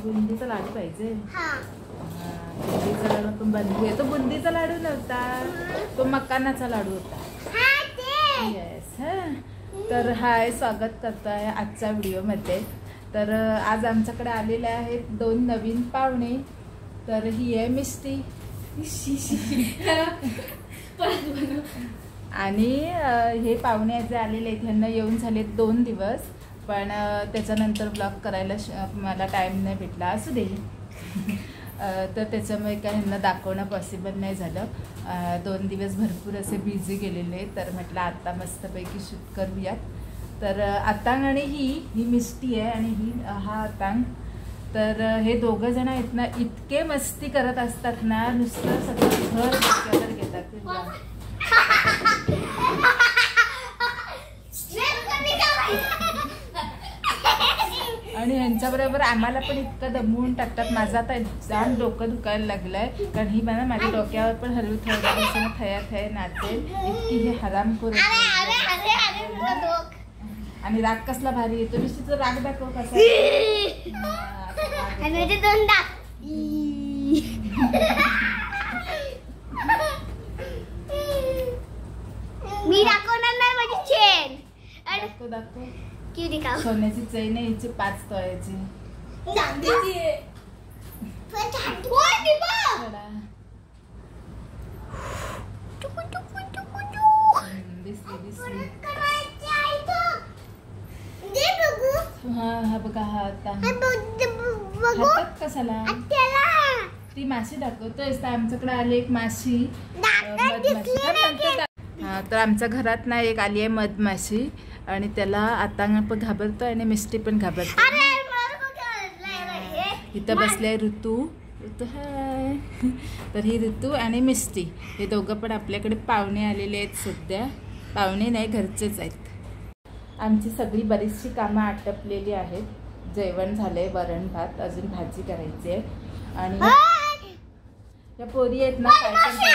बुंदीचा लाडू पाहिजे. बुंदीचा लाडू पण बनवूया. तो बुंदीचा लाडू नव्हता, तो मकानाचा लाडू होता. येस. तर हाय, स्वागत करतो आहे आजच्या व्हिडिओमध्ये. तर आज आमच्याकडे आलेले आहेत 2 नवीन पाहुणे. तर ही आहे मिस्टी आणि हे पाहुणे जे आलेले आहेत ह्यांना येऊन झाले 2 दिवस, पण त्याच्यानंतर ब्लॉग करायला मला टाईम नाही भेटला. असू दे. तर त्याच्यामुळे काय ह्यांना दाखवणं पॉसिबल नाही झालं. 2 दिवस भरपूर असे बिझी गेलेले. तर म्हटलं आता मस्तपैकी शूट करूयात. तर आतांग आणि ही मिस्टी आहे आणि हा आतांग. तर हे दोघं जण आहेत ना, इतके मस्ती करत असतात ना, नुसतं सगळं घर डोक्यावर घेतात. आणि ह्यांच्याबरोबर आम्हाला पण इतकं दमवून टाकतात. माझं आता जाम डोकं दुखायला लागलंय, कारण ही मला माझ्या डोक्यावर पण हलवू थोडं थया थया नाचेल. इतकी हे हराम करून. आणि राग कसला भारी येतो. निश्चित राग दाखव कसा. मी दाखवणार नाही माझी चेन. दाखव दाखव. किती का सोन्याची चैन आहे हिची 5 तोळ्याची. चांदीची आहे. हा बघा. हा आता हातात कशाला ती माशी दाखवतोय. आमच्याकडे आली एक माशी, मधमाशी. हा, तर आमच्या घरात ना एक आली आहे मधमाशी आणि त्याला आता पण घाबरतो आणि मिस्टी पण घाबरतो. इथं बसले ऋतू. हाय. तर ही ऋतू आणि मिस्टी हे दोघं पण आपल्याकडे पाहुणे आलेले आहेत. सध्या पाहुणे नाही, घरचेच आहेत. आमची सगळी बरीचशी कामं आटपलेली आहेत. जेवण झालंय, वरण भात, अजून भाजी करायची आहे. आणि या पोरी आहेत ना, काय पण भाजी.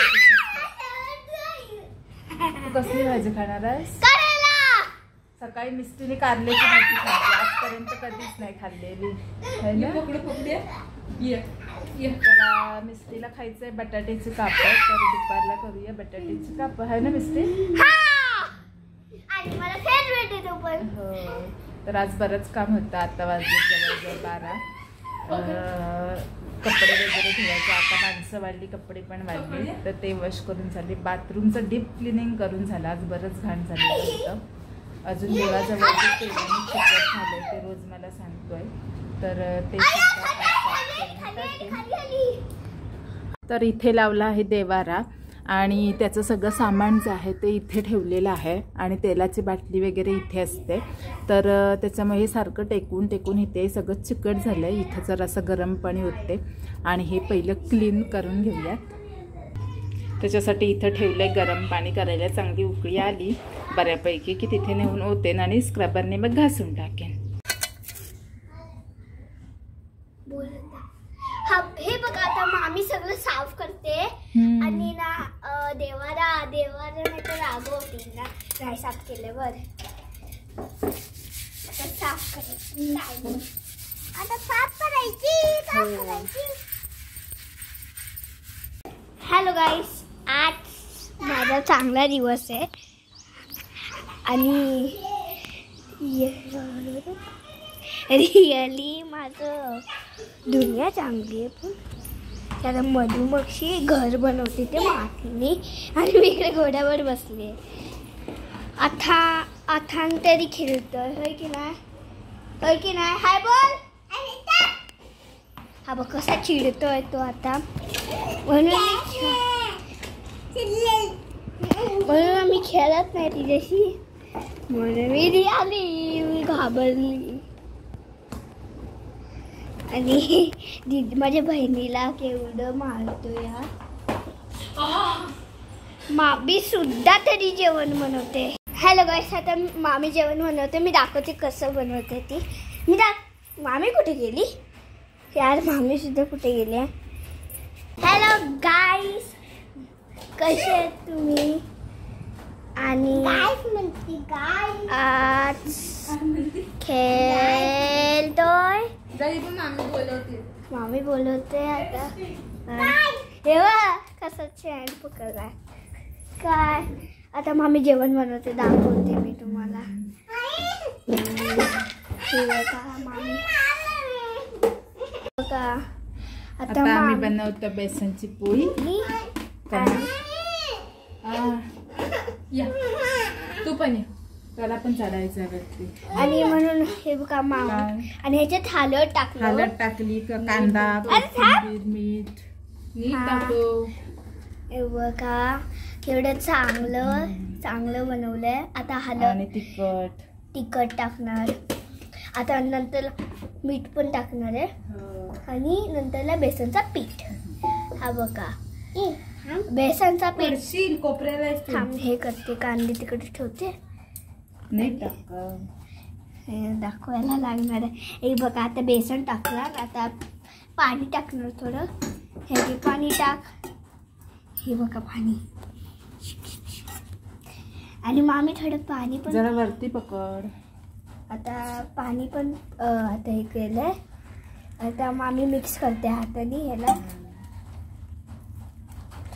तू कसली भाजी खाणार आहेस? सकाळी मिस्टीने कारल्याची भाजी खाल्ली, आजपर्यंत कधीच नाही खाल्लेली. तर मिस्टीला खायचंय बटाट्याची कापं. तर दुपारला करूया बटाट्याची कापं, आहे ना मिस्टी? हो. तर आज बरंच काम होतं. आता वाजले जवळजवळ 12. कपडे वगैरे धुवायचे. आता माणसं वाढली, कपडे पण वाढले. तर ते वॉश करून झाले. बाथरूमचं डीप क्लिनिंग करून झालं. आज बरंच घाण झालेलं होतं. अजून देवाजवळ जे तेलाने चिकट झालंय ते रोज मला सांगतोय. तर ते तर इथे लावला आहे देवारा आणि त्याचं सगळं सामान जे आहे ते इथे ठेवलेलं आहे. आणि तेलाची बाटली वगैरे इथे असते. तर त्याच्यामुळे सारखं टेकून टेकून इथे सगळं चिकट झालं आहे. इथं जर असं गरम पाणी होते आणि हे पहिलं क्लीन करून घेऊयात. त्याच्यासाठी इथं ठेवलं आहे गरम पाणी करायला. चांगली उकळी आली बऱ्यापैकी की तिथे नेऊन ओतेन आणि स्क्रबरने मग घासून टाकेन. हे बघा, आता मामी सगळं साफ करते आणि ना देवारा नाही तर रागवतील ना नाही साफ केल्यावर. साफ करायची, आता साफ करायची. हॅलो गाईस, आज माझा चांगला दिवस आहे आणि रिअली माझं दुनिया चांगली आहे. पण त्याला मधुमक्षी घर बनवते ते मातीने आणि मी इकडे घोड्यावर बसले. आथान तरी खेळतोय, होय की नाही? हाय बोल. हा बघ कसा चिडतोय तो आता. म्हणून मी खेळत नाही तिच्याशी. म्हणून मी आली, मी घाबरली. आणि माझ्या बहिणीला केवढं मारतो या. मामी सुद्धा तरी जेवण बनवते. हॅलो गाईस, आता मामी जेवण बनवते. मी दाखवते कसं बनवते ती. मामी कुठे गेली यार? मामी सुद्धा कुठे गेली? हॅलो गाईस, कसे आहेत तुम्ही? आणि आज खेळतोय मामी बोलवते आता. हे बघ कसं चॅन पकडला काय. आता मामी जेवण बनवते, दाखवते मी तुम्हाला. हे बघा मामी बघा. आता आम्ही बनवतो बेसनची पोळी. या तू पण ये, त्याला पण चढायचं वरती. आणि म्हणून हे बघा मामा. आणि ह्याच्यात हळद टाकलं. हळद टाकली, कांदा, कोथिंबीर, मीठ टाकतो. हे बघा एवढं चांगलं बनवलंय. आता हळद आणि तिखट टाकणार. आता नंतर मीठ पण टाकणार आहे. आणि नंतरला बेसनचा पीठ. हा बघा बेसनचा पीठ. कोपऱ्याला थांब हे करते, कांदे तिकडे ठेवते. नाही टाक, दाखवायला लागणार आहे. हे बघा आता बेसन टाकणार. आता पाणी टाकणार थोडं. हे पाणी टाक. हे बघा पाणी. आणि मामी थोडं पाणी पण जरा वरती पकड. आता पाणी पण आता हे केलंय. आता मामी मिक्स करते हाताने ह्याला.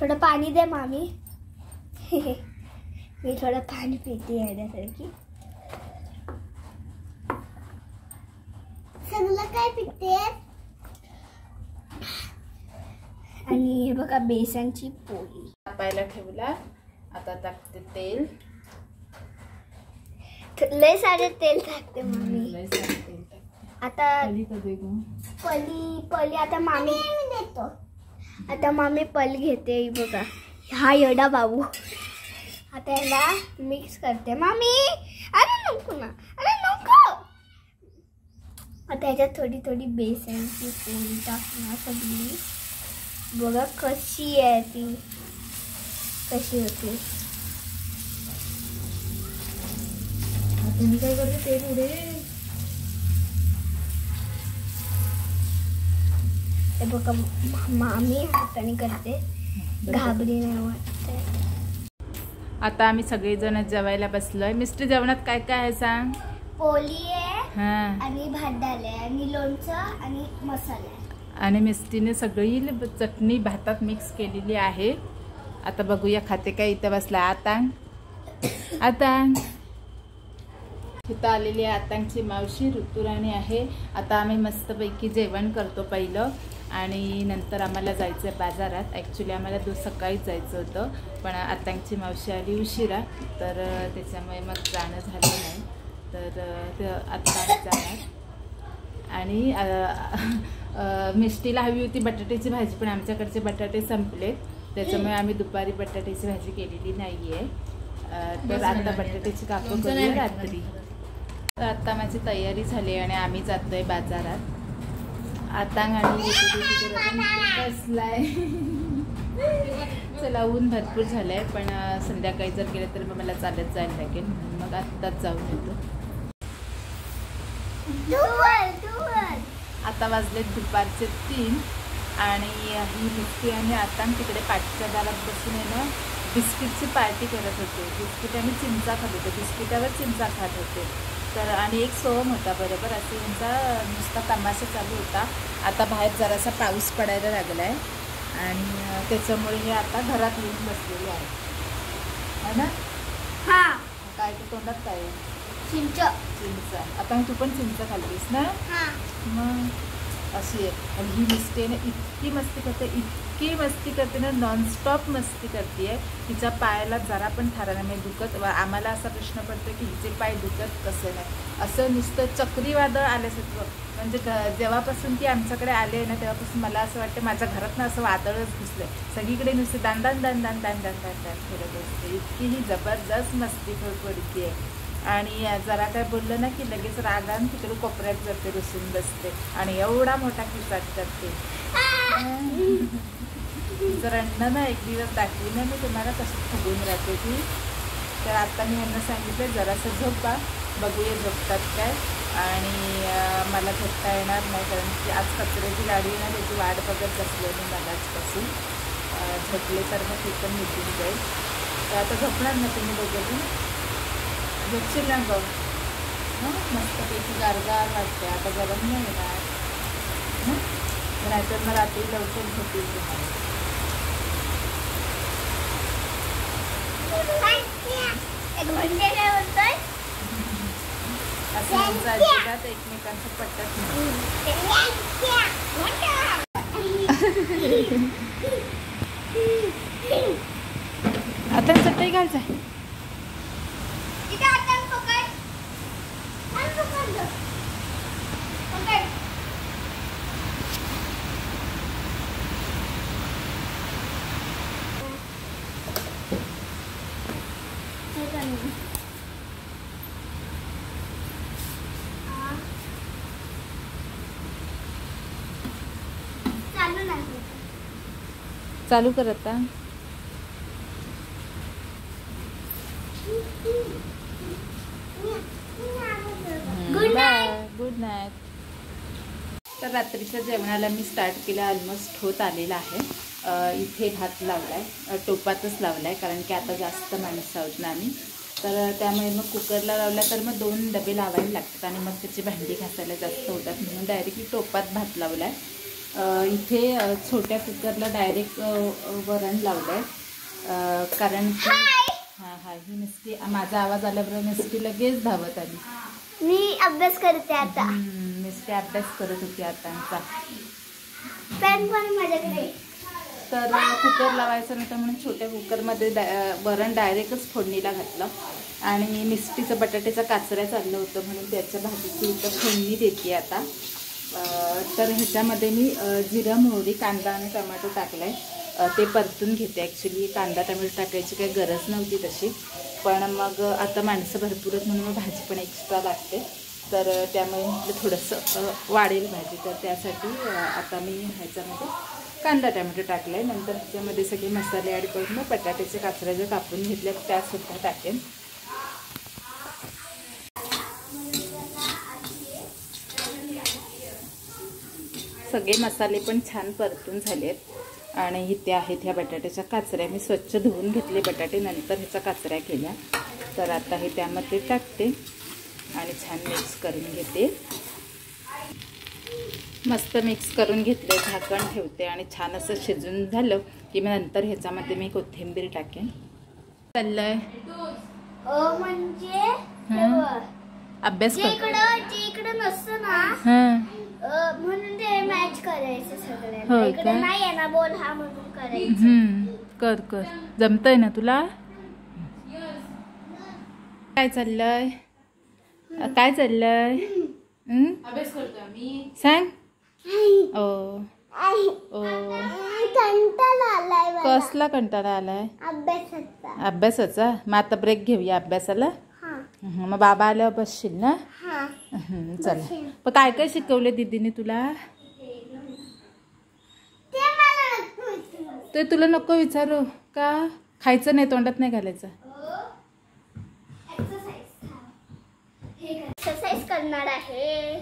थोडं पाणी दे मामी. मी थोडं पाणी पिते येण्यासारखी. सगळं काय पिते. आणि हे बघा बेसनची पोळी तापायला ठेवला. आता टाकते तेल. लय सारे तेल टाकते मामी. आता पली आता मामी देतो. आता मामी पल घेते. बघा हा एवढा बाबू. आता याला मिक्स करते मामी. अरे नको ना, अरे नको. आता याच्यात थोडी बेसनची पोळी टाकणार सगळी. बघा कशी आहे ती, कशी होते. तुम्ही काय करते ते पुढे. हे बघा मामी हाताने करते, घाबरी नाही वाटते. आता आम्ही सगळेजण जेवायला बसलोय. मिस्टर जेवणात काय काय आहे सांग. पोळी आहे हा, आणि भात डाळ आहे आणि लोणचं आणि मसाला आहे. आणि मिस्टीने सगळी चटणी भातात मिक्स केलेली आहे. आता बघूया खाते काय. इथं बसला आतांग. इथं आलेली आहे आतांगची मावशी ऋतुराणी आहे. आता आम्ही मस्तपैकी जेवण करतो पहिलं आणि नंतर आम्हाला जायचं आहे बाजारात. ॲक्च्युली आम्हाला सकाळीच जायचं होतं, पण आतांगची मावशी आली उशिरा, तर त्याच्यामुळे मग जाणं झालं नाही. तर आता आम्ही जाणार. आणि मिष्टीला हवी होती बटाट्याची भाजी, पण आमच्याकडचे बटाटे संपले, त्याच्यामुळे आम्ही दुपारी बटाट्याची भाजी केलेली नाही आहे. तर आता बटाट्याची कापं करूया रात्री. तर आता माझी तयारी झाली आणि आम्ही जातोय बाजारात. आतांग आणि बसलाय. चला ऊन भरपूर झालंय, पण संध्याकाळी जर गेलं तर मग मला चालत जायला लागेल. मग आत्ताच जाऊन येतो. आता वाजलेत दुपारचे 3 आणि ही मिष्टी आणि आतांग तिकडे पाठच्या दारात बसून आहे ना बिस्किटची पार्टी करत होते. बिस्किट आणि चिंचा खात होते, बिस्किटावर चिंचा खात होते. तर आणि एक सोहम होता बरोबर, असं यांचा नुसता तमाशा चालू होता. आता बाहेर जरासा पाऊस पडायला लागला आहे आणि त्याच्यामुळे हे आता घरात येऊन बसलेले आहे ना. हां काय ते तोंडात काय चिंच. आता तू पण चिंच खाल्लीस ना. मग अशी आहे. आणि ही मिस्टी आहे ना इतकी मस्ती करते ना, नॉनस्टॉप मस्ती करते आहे. तिच्या पायाला जरा पण थारा नाही दुखत. आम्हाला असा प्रश्न पडतो की हिचे पाय दुखत कसं नाही. असं नुसतं चक्रीवादळ आल्यासारखं. म्हणजे जेव्हापासून ती आमच्याकडे आले आहे ना तेव्हापासून मला असं वाटतं माझ्या घरात ना असं वादळच घुसलं. सगळीकडे नुसतं दान दान दान दान दान दान दान दान फिरत असते. इतकी ही जबरदस्त मस्ती पडते आहे. आणि जरा काय बोललं ना की लगेच रागान तिकडे कोपऱ्यात जाते, रुसून बसते आणि एवढा मोठा किस्सा करते. जर अन्न ना एक दिवस दाखवी ना मी तुम्हाला कसं फुगून राहते ती. तर आता मी यांना सांगितलं जरासं झोपा, बघूया झोपतात काय. आणि मला झोपता येणार नाही कारण की आज कचऱ्याची गाडी ना त्याची वाट बघत बसले मी मलाचपासून. झोपले तर मग ती पण निघून जाईल. तर आता झोपणार ना तुम्ही दोघं झोपशील ना बघ. मस्तपैकी गारगार वाटते. आता गरम नाही येणार. नाहीतर मग रात्री लवकर झोप येते. असं आमचं अजिबात एकमेकांचं पटत नाही. आता चटई घालचा. चालू कर आता. Good night. तर रात्रीच्या जेवणाला मी स्टार्ट केलं. ऑलमोस्ट होत आलेला आहे. इथे भात लावला आहे, टोपातच लावला आहे, कारण की आता जास्त माणसं आहोत ना आम्ही. तर त्यामुळे मग कुकरला लावला तर मग 2 डबे लावायला लागतात आणि मग त्याची भांडी घासायला जास्त होतात, म्हणून डायरेक्टली टोपात भात लावला आहे. इथे छोट्या कुकरला डायरेक्ट वरण लावलं आहे, कारण की हां ही मिस्टी माझा आवाज आल्याबरोबर मिस्टी लगेच धावत आली. मी अभ्यास करते आता. मिस्टी अभ्यास करत होती आता आमचा. पेन पण माझ्याकडे. तर कुकर लावायचं नव्हतं म्हणून छोट्या कुकरमध्ये वरण डायरेक्टच फोडणीला घातलं. आणि मिस्टीचं बटाट्याचा काचऱ्या चाललं होतं म्हणून त्याच्या भाजीची इथं फोडणी देते आता. तर ह्याच्यामध्ये मी जिरं, मोहरी, कांदा आणि टोमॅटो टाकलं आहे. ते परतून घेते. ॲक्च्युली कांदा टोमॅटो टाकायची काही गरज नव्हती तशी, पण मग आता माणसं भरपूर आहेत म्हणून मग भाजी पण एक्स्ट्रा लागते. तर त्यामुळे म्हटलं थोडंसं वाढेल भाजी, तर त्यासाठी आता मी ह्याच्यामध्ये कांदा टोमॅटो टाकलं आहे. नंतर ह्याच्यामध्ये सगळे मसाले ॲड करून मग बटाट्याचे काचऱ्या जे कापून घेतल्या त्यासुद्धा टाकेन. सगळे मसाले पण छान परतून झालेत आणि इथे आहेत ह्या बटाट्याच्या काचऱ्या. मी स्वच्छ धुवून घेतले बटाटे, नंतर ह्याच्या काचऱ्या केल्या. तर आता हे त्यामध्ये टाकते आणि छान मिक्स करून घेते. मस्त मिक्स करून घेतले, झाकण ठेवते आणि छान असं शिजून झालं की मग नंतर ह्याच्यामध्ये मी कोथिंबीर टाकेन. चाललंय म्हणजे अभ्यास इकडं नसतं ना, म्हणून ते मॅच करायचं सगळ्यांना. इकडे नाही आहे ना बोल हा, म्हणून करायचं. कर कर, जमतंय ना तुला. काय चाललंय काय चाललंय? अभ्यास करतोय मी. सांग. ओ कंटाळा आलाय. कसला कंटाळा आलाय? अभ्यासाचा. मग आता ब्रेक घेऊया अभ्यासाला. मग बाबा आल्यावर बसशील ना. चल. पण काय काय शिकवले दीदीने तुला? ते तुला नको विचारू का? खायचं नाही, तोंडात नाही घालायचं. एक्सरसाइज करणार आहे.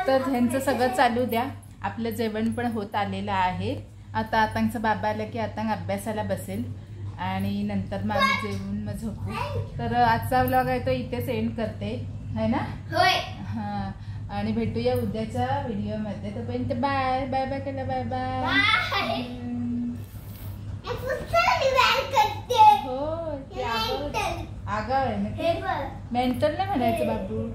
तर ह्यांचं सगळं चालू द्या. आपलं जेवण पण होत आलेलं आहे. आता आतांचा बाबा आला की आता अभ्यासाला बसेल आणि नंतर मग आम्ही जेवून मग झोपू. तर आजचा व्लॉग आहे तो इथेच एंड करते, है ना? होय. हां, आणि भेटूया उद्याच्या व्हिडिओमध्ये. तोपर्यंत बाय बाय बाय केला. Bye bye. हो, आगाव आहे ना. मेंटल नाही म्हणायचं बाबू.